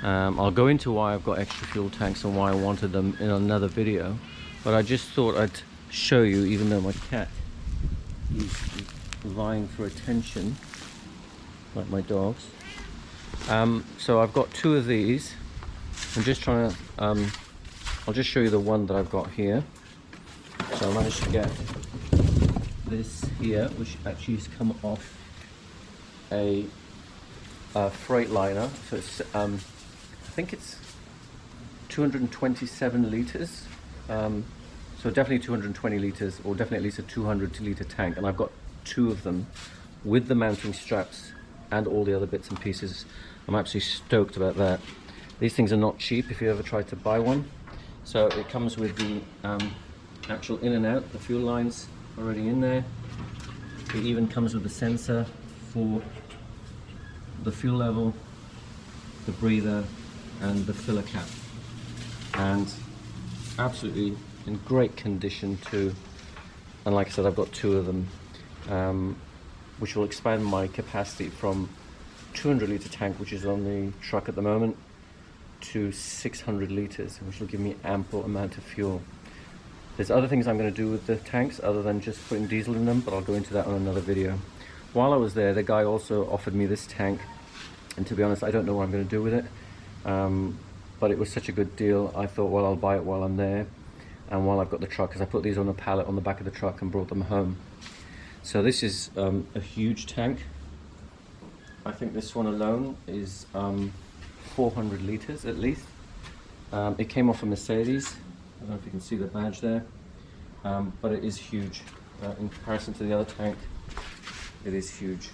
I'll go into why I've got extra fuel tanks and why I wanted them in another video, but I just thought I'd show you, even though my cat is vying for attention like my dogs. So I've got two of these. I'm just trying to I'll just show you the one that I've got here. So I managed to get this here, which actually has come off a Freightliner. So it's I think it's 227 liters. So definitely 220 liters, or definitely at least a 200 litre tank, and I've got two of them with the mounting straps and all the other bits and pieces. I'm absolutely stoked about that. These things are not cheap if you ever tried to buy one. So it comes with the actual in and out, the fuel lines already in there. It even comes with a sensor for the fuel level, the breather, and the filler cap. And absolutely in great condition too. And like I said, I've got two of them, which will expand my capacity from 200 litre tank, which is on the truck at the moment, to 600 litres, which will give me ample amount of fuel. There's other things I'm going to do with the tanks other than just putting diesel in them, but I'll go into that on another video. While I was there, the guy also offered me this tank, and to be honest, I don't know what I'm going to do with it, but it was such a good deal. I thought, well, I'll buy it while I'm there and while I've got the truck, because I put these on a pallet on the back of the truck and brought them home. So this is a huge tank. I think this one alone is 400 litres at least. It came off a Mercedes. I don't know if you can see the badge there, but it is huge. In comparison to the other tank, it is huge.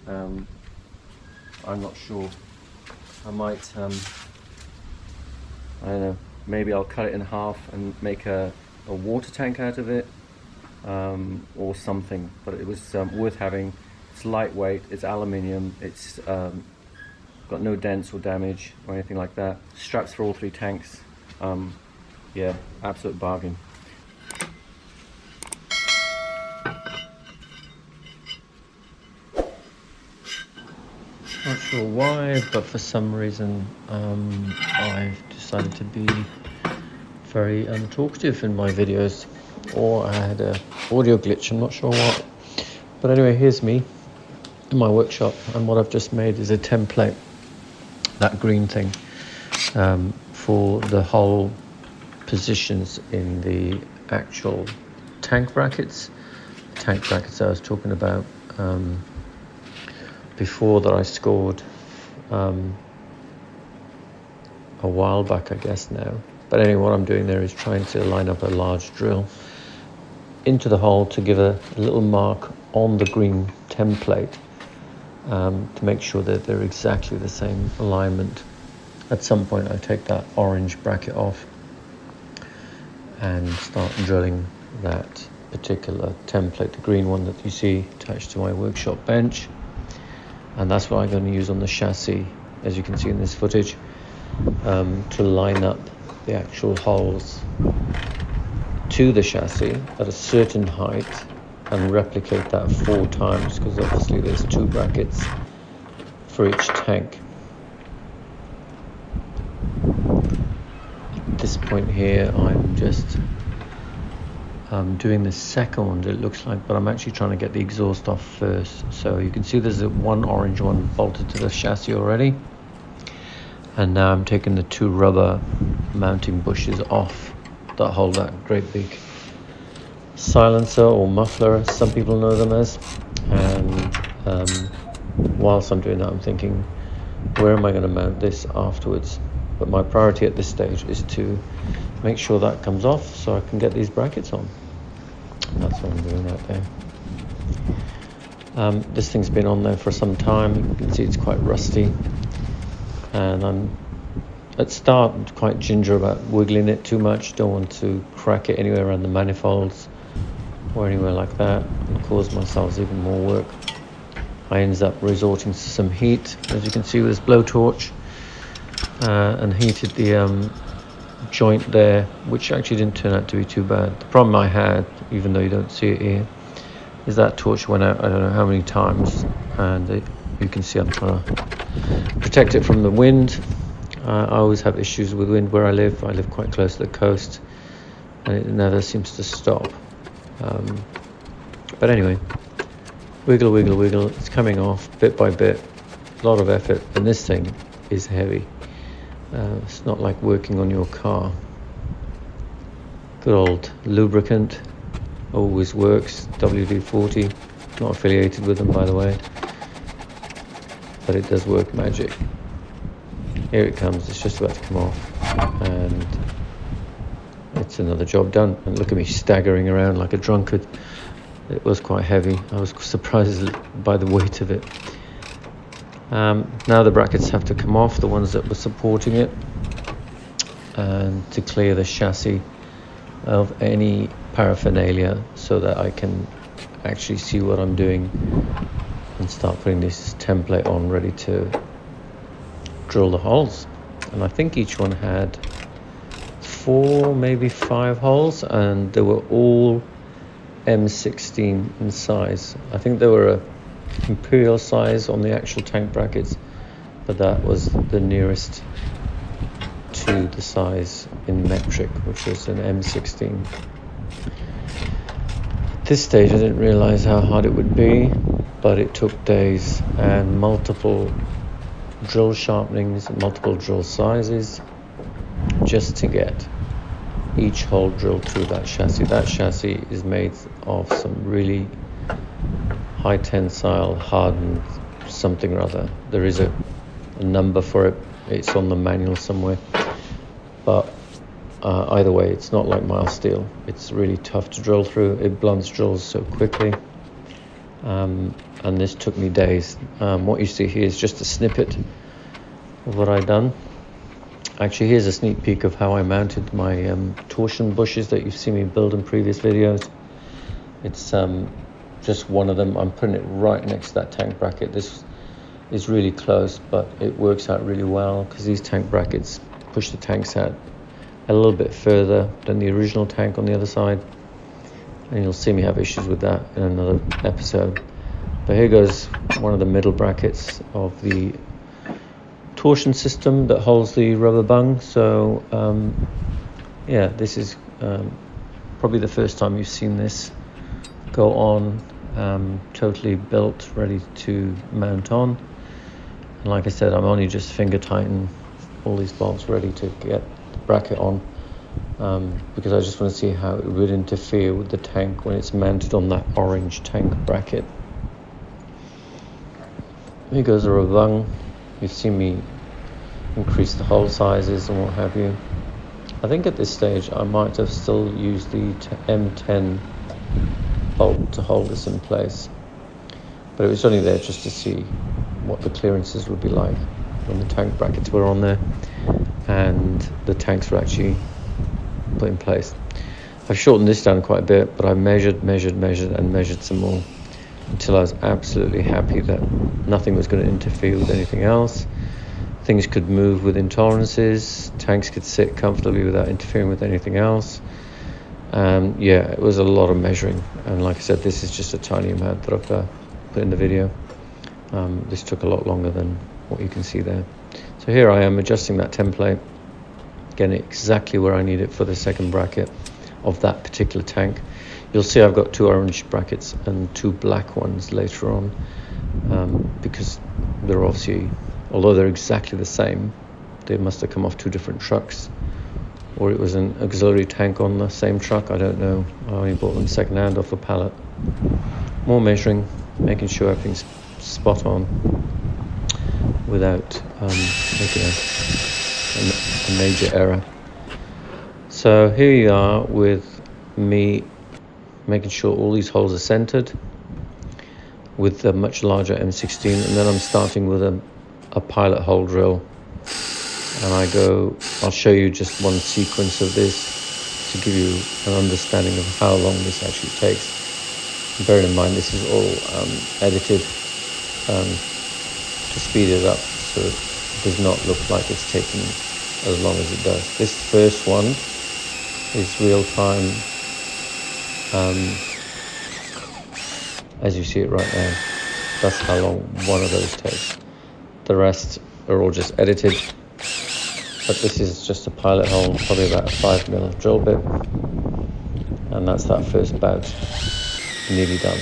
I'm not sure. I might, I don't know, maybe I'll cut it in half and make a water tank out of it, or something, but it was worth having. It's lightweight, it's aluminium, it's got no dents or damage or anything like that. Straps for all three tanks. Yeah, absolute bargain. Not sure why, but for some reason I've decided to be very talkative in my videos, or I had a audio glitch, I'm not sure what. But anyway, here's me in my workshop, and what I've just made is a template, that green thing, for the whole positions in the actual tank brackets. Tank brackets I was talking about before, that I scored a while back, I guess now. But anyway, what I'm doing there is trying to line up a large drill into the hole to give a little mark on the green template, to make sure that they're exactly the same alignment. At some point I take that orange bracket off and start drilling that particular template, the green one that you see attached to my workshop bench. And that's what I'm going to use on the chassis, as you can see in this footage, to line up the actual holes to the chassis at a certain height and replicate that 4 times, because obviously there's 2 brackets for each tank. At this point here, I'm just doing the second one, it looks like, but I'm actually trying to get the exhaust off first. So you can see there's one orange one bolted to the chassis already, and now I'm taking the 2 rubber mounting bushes off that hold that great big silencer or muffler, as some people know them as. And whilst I'm doing that, I'm thinking, where am I going to mount this afterwards? But my priority at this stage is to make sure that comes off so I can get these brackets on. That's what I'm doing out there. This thing's been on there for some time. You can see it's quite rusty, and I'm at start quite ginger about wiggling it too much. Don't want to crack it anywhere around the manifolds or anywhere like that and cause myself even more work. I ended up resorting to some heat, as you can see, with this blowtorch, and heated the joint there, which actually didn't turn out to be too bad. The problem I had, even though you don't see it here, is that torch went out I don't know how many times, and you can see I'm trying to protect it from the wind. I always have issues with wind where I live. I live quite close to the coast, and it never seems to stop. But anyway, wiggle, wiggle, wiggle. It's coming off bit by bit. A lot of effort, and this thing is heavy. It's not like working on your car. Good old lubricant, always works. WD-40, not affiliated with them, by the way, but it does work magic. Here it comes. It's just about to come off, and it's another job done. And look at me staggering around like a drunkard. It was quite heavy. I was surprised by the weight of it. Now the brackets have to come off, the ones that were supporting it, and to clear the chassis of any paraphernalia so that I can actually see what I'm doing and start putting this template on, ready to drill the holes. And I think each one had 4, maybe 5 holes, and they were all M16 in size. I think they were a imperial size on the actual tank brackets, but that was the nearest to the size in metric, which was an M16. At this stage I didn't realize how hard it would be, but it took days and multiple drill sharpenings, multiple drill sizes, just to get each hole drilled through that chassis. That chassis is made of some really high tensile hardened something or other. There is a number for it. It's on the manual somewhere, but either way, it's not like mild steel. It's really tough to drill through. It blunts drills so quickly, and this took me days. What you see here is just a snippet of what I've done. Actually, here's a sneak peek of how I mounted my torsion bushes that you've seen me build in previous videos. It's just one of them. I'm putting it right next to that tank bracket. This is really close, but it works out really well because these tank brackets push the tanks out a little bit further than the original tank on the other side, and you'll see me have issues with that in another episode. But here goes one of the middle brackets of the torsion system that holds the rubber bung. So yeah, this is probably the first time you've seen this go on, totally built, ready to mount on. And like I said, I'm only just finger tightening all these bolts ready to get the bracket on, because I just want to see how it would interfere with the tank when it's mounted on that orange tank bracket. Here goes the rubber bung. You've seen me increase the hole sizes and what have you. I think at this stage I might have still used the M10 bolt to hold this in place, but it was only there just to see what the clearances would be like when the tank brackets were on there and the tanks were actually put in place. I've shortened this down quite a bit, but I measured some more until I was absolutely happy that nothing was going to interfere with anything else. Things could move within tolerances, tanks could sit comfortably without interfering with anything else. Yeah, it was a lot of measuring, and like I said, this is just a tiny amount that I've put in the video. This took a lot longer than what you can see there. So here I am adjusting that template, getting it exactly where I need it for the second bracket of that particular tank. You'll see I've got 2 orange brackets and 2 black ones later on, because they're obviously, although they're exactly the same, they must have come off 2 different trucks, or it was an auxiliary tank on the same truck. I don't know. I only bought them second hand off a pallet. More measuring, making sure everything's spot on without making a major error. So here you are with me making sure all these holes are centered with a much larger M16, and then I'm starting with a pilot hole drill, and I'll show you just one sequence of this to give you an understanding of how long this actually takes. And bear in mind, this is all edited to speed it up so it does not look like it's taking as long as it does. This first one is real time, as you see it right now. That's how long one of those takes. The rest are all just edited. But this is just a pilot hole, probably about a 5mm drill bit. And that's that first bout nearly done.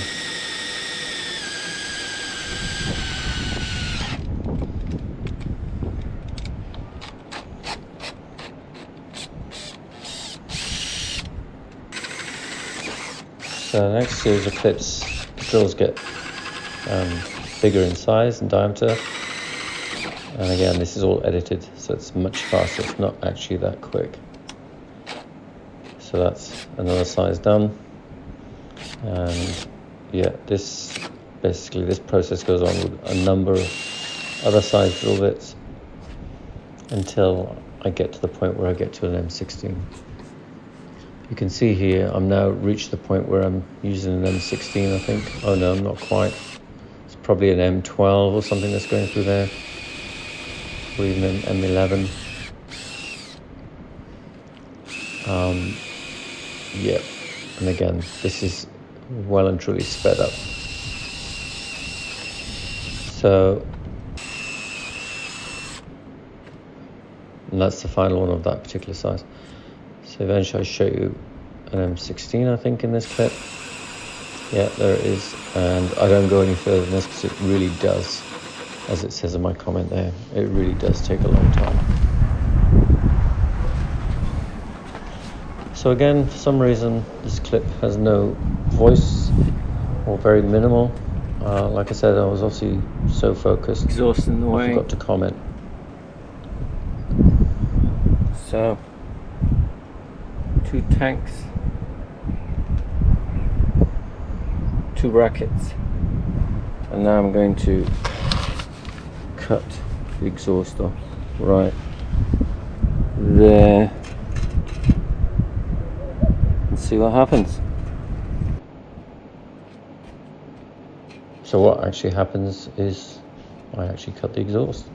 So the next series of clips, the drills get bigger in size and diameter. And again, this is all edited, so it's much faster. It's not actually that quick. So that's another size done. And yeah, this process goes on with a number of other size drill bits until I get to the point where I get to an M16. You can see here, I'm now reached the point where I'm using an M16, I think. Oh no, I'm not quite. It's probably an M12 or something that's going through there. Or even an M11. Yeah, and again, this is well and truly sped up. So, and that's the final one of that particular size. So eventually I show you an M16, I think, in this clip. Yeah, there it is. And I don't go any further than this because it really does, as it says in my comment there, it really does take a long time. So again, for some reason, this clip has no voice or very minimal. Like I said, I was obviously so focused. Exhaust in the way. I forgot to comment. So, 2 tanks, 2 brackets, and now I'm going to cut the exhaust off right there and see what happens. So what actually happens is I actually cut the exhaust.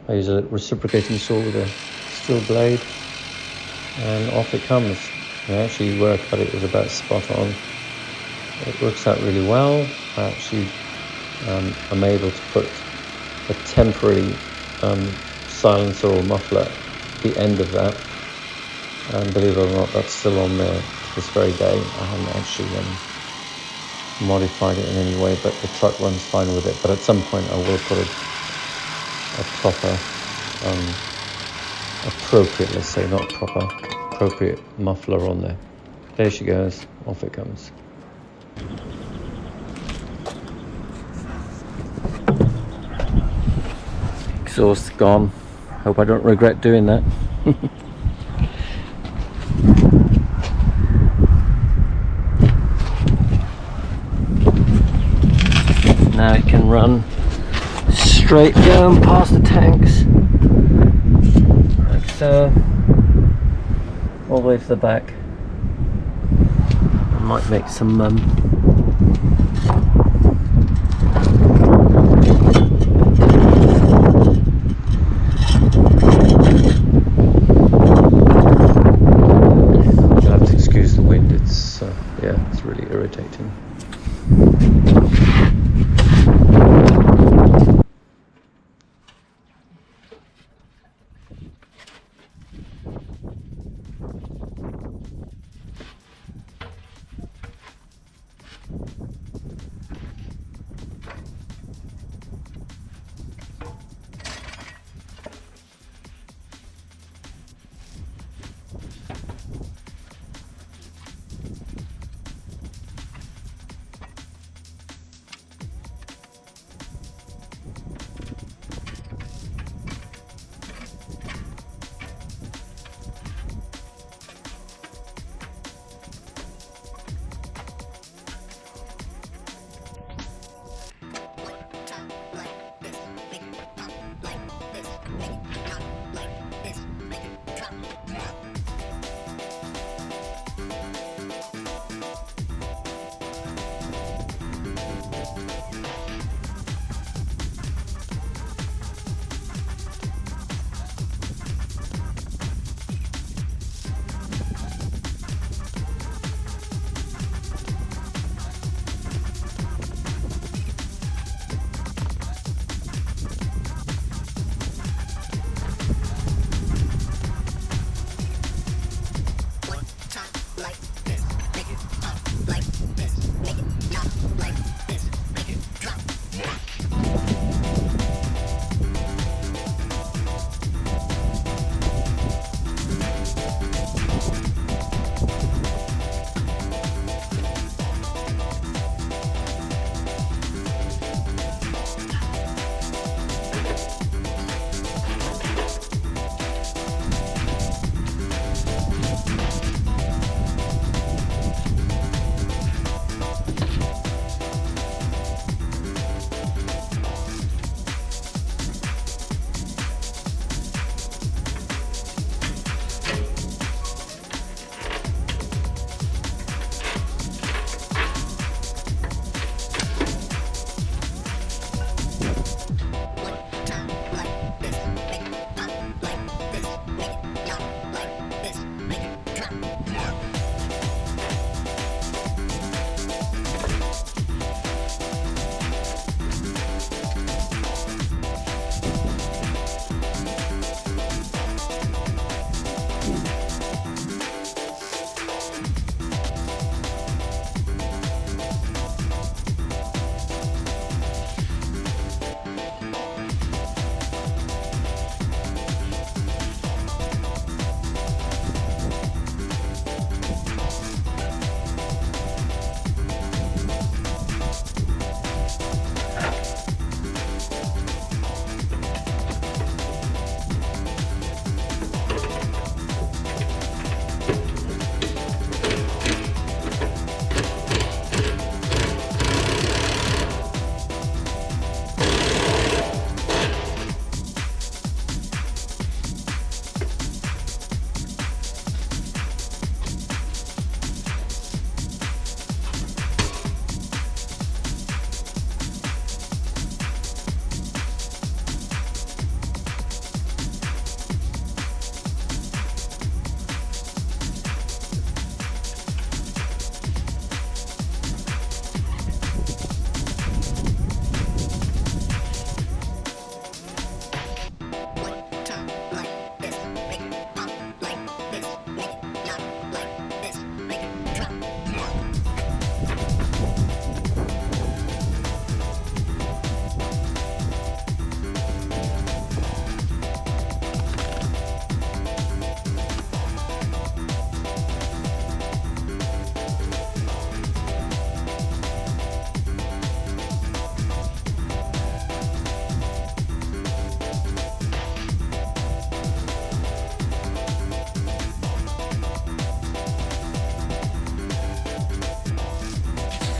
I use a reciprocating saw with a steel blade and off it comes. And actually where I cut it was about spot on. It works out really well. I actually am able to put a temporary silencer or muffler at the end of that. And believe it or not, that's still on there to this very day. I haven't actually modified it in any way, but the truck runs fine with it. But at some point I will put a proper, appropriate, let's say, not proper, appropriate muffler on there. There she goes, off it comes. Exhaust gone. Hope I don't regret doing that. Now it can run straight down past the tanks, like so, all the way to the back. I might make some You'll have to excuse the wind, it's yeah, it's really irritating.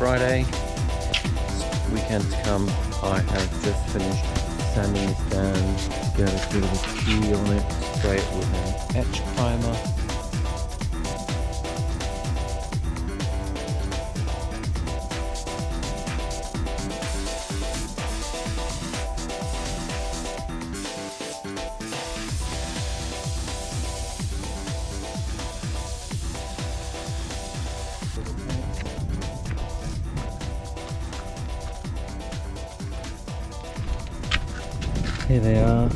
Friday. Weekend to come. I have just finished sanding this down to get a bit of a key on it, spray it with an etch primer. Here they are.